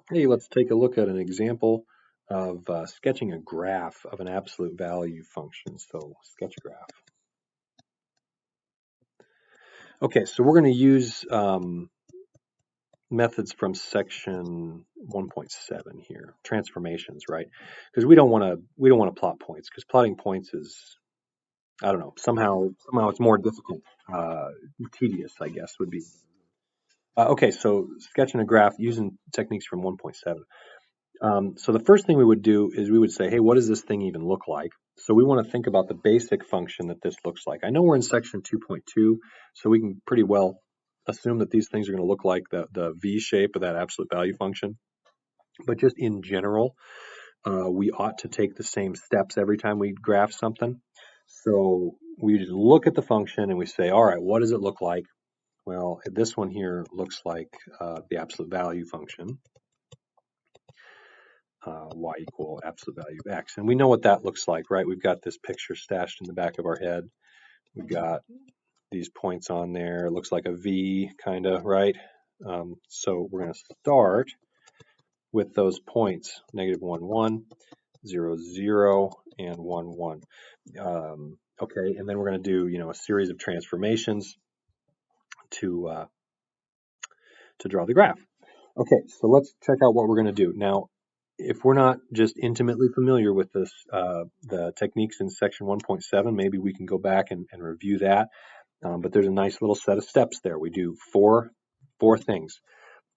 Hey, let's take a look at an example of sketching a graph of an absolute value function. So sketch graph. Okay, so we're going to use methods from section 1.7 here, transformations, right? Because we don't want to plot points, because plotting points is, I don't know, somehow it's more difficult, tedious, I guess would be. Okay, so sketching a graph using techniques from 1.7. So the first thing we would do is we would say, hey, what does this thing even look like? So we want to think about the basic function that this looks like. I know we're in section 2.2, so we can pretty well assume that these things are going to look like the V shape of that absolute value function. But just in general, we ought to take the same steps every time we graph something. So we just look at the function and we say, all right, what does it look like? Well, this one here looks like the absolute value function. Y equal absolute value of x. And we know what that looks like, right? We've got this picture stashed in the back of our head. We've got these points on there. It looks like a V, kind of, right? So we're going to start with those points, negative 1, 1, 0, 0, and 1, 1. Okay, and then we're going to do, a series of transformations to draw the graph. Okay, so let's check out what we're going to do. Now, if we're not just intimately familiar with this, the techniques in section 1.7, maybe we can go back and review that. But there's a nice little set of steps there. We do four things.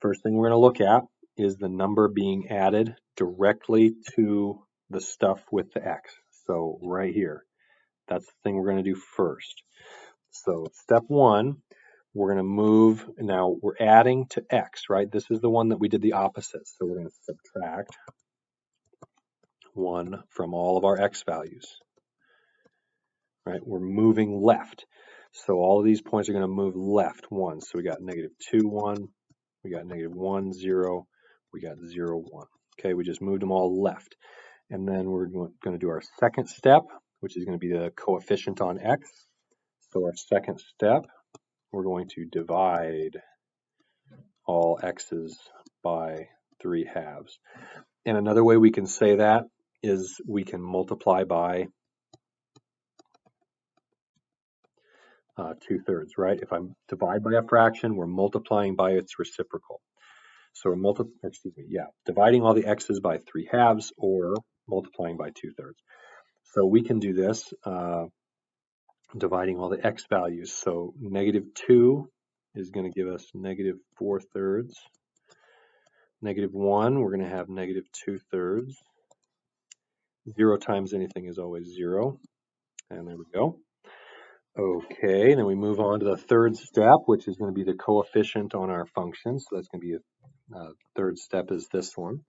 First thing we're going to look at is the number being added directly to the stuff with the x. So right here, that's the thing we're going to do first. So step one, we're going to move, now we're adding to x, right? This is the one that we did the opposite. So we're going to subtract 1 from all of our x values, right? We're moving left. So all of these points are going to move left 1. So we got negative 2, 1. We got negative 1, 0. We got 0, 1. Okay, we just moved them all left. And then we're going to do our second step, which is going to be the coefficient on x. So our second step, we're going to divide all x's by 3/2. And another way we can say that is we can multiply by 2/3, right? If I divide by a fraction, we're multiplying by its reciprocal. So we're dividing all the x's by 3/2 or multiplying by 2/3. So we can do this dividing all the x values. So negative 2 is going to give us negative 4/3. Negative 1, we're going to have negative 2/3. 0 times anything is always 0. And there we go. Okay, then we move on to the third step, which is going to be the coefficient on our function. So that's going to be third step is this one.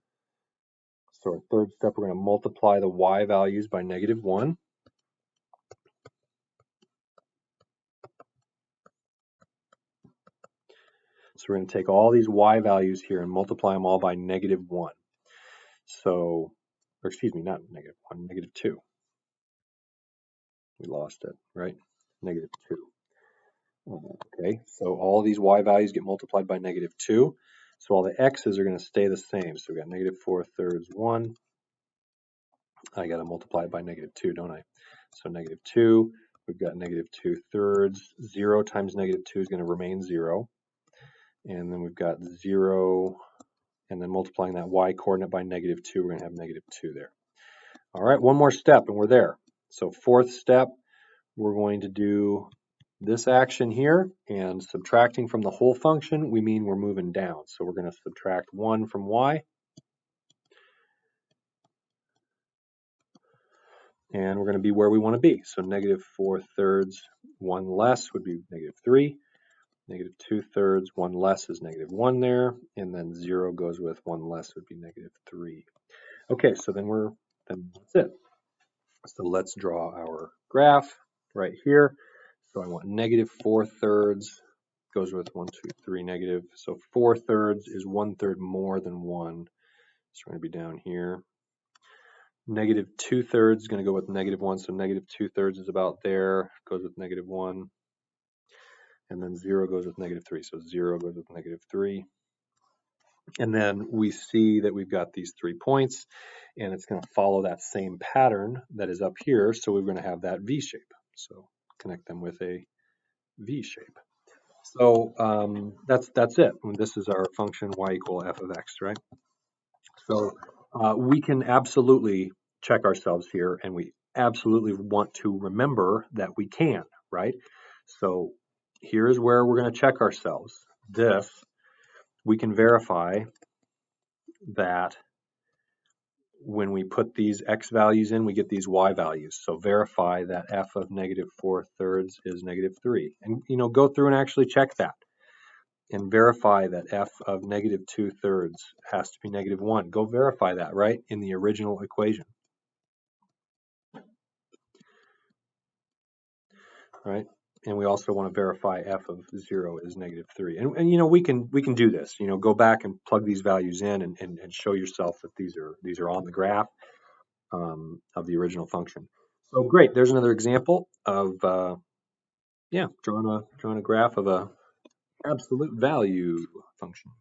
So our third step, we're going to multiply the y values by negative 1. So we're going to take all these y values here and multiply them all by negative 1. So, or excuse me, not negative 1, negative 2. We lost it, right? Negative 2. Okay, so all these y values get multiplied by negative 2. So all the x's are going to stay the same. So we got negative 4/3, 1. I got to multiply it by negative 2, don't I? So negative 2, we've got negative 2/3. 0 times negative 2 is going to remain 0. And then we've got 0, and then multiplying that y coordinate by negative 2, we're going to have negative 2 there. All right, one more step and we're there. So fourth step, we're going to do this action here, and subtracting from the whole function, we mean we're moving down. So we're going to subtract 1 from y, and we're going to be where we want to be. So negative 4/3, 1 less would be negative 3. Negative 2/3, 1 less is negative 1 there, and then 0 goes with 1 less would be negative 3. Okay, so then that's it. So let's draw our graph right here. So I want negative 4/3 goes with 1, 2, 3 negative. So 4/3 is 1/3 more than 1. So we're going to be down here. Negative 2/3 is going to go with negative 1. So negative 2/3 is about there, goes with negative 1. And then 0 goes with negative 3. So 0 goes with negative 3. And then we see that we've got these 3 points, and it's going to follow that same pattern that is up here. So we're going to have that V shape. So connect them with a V shape. So that's it. This is our function y equal f of x, right? So we can absolutely check ourselves here, and we absolutely want to remember that we can, right? So here's where we're going to check ourselves. This, we can verify that when we put these x values in, we get these y values. So verify that f of -4/3 is -3. And, go through and actually check that. And verify that f of -2/3 has to be -1. Go verify that, right, in the original equation. Right? And we also want to verify f of 0 is -3. And we can do this. Go back and plug these values in and show yourself that these are on the graph of the original function. So great. There's another example of drawing a graph of a absolute value function.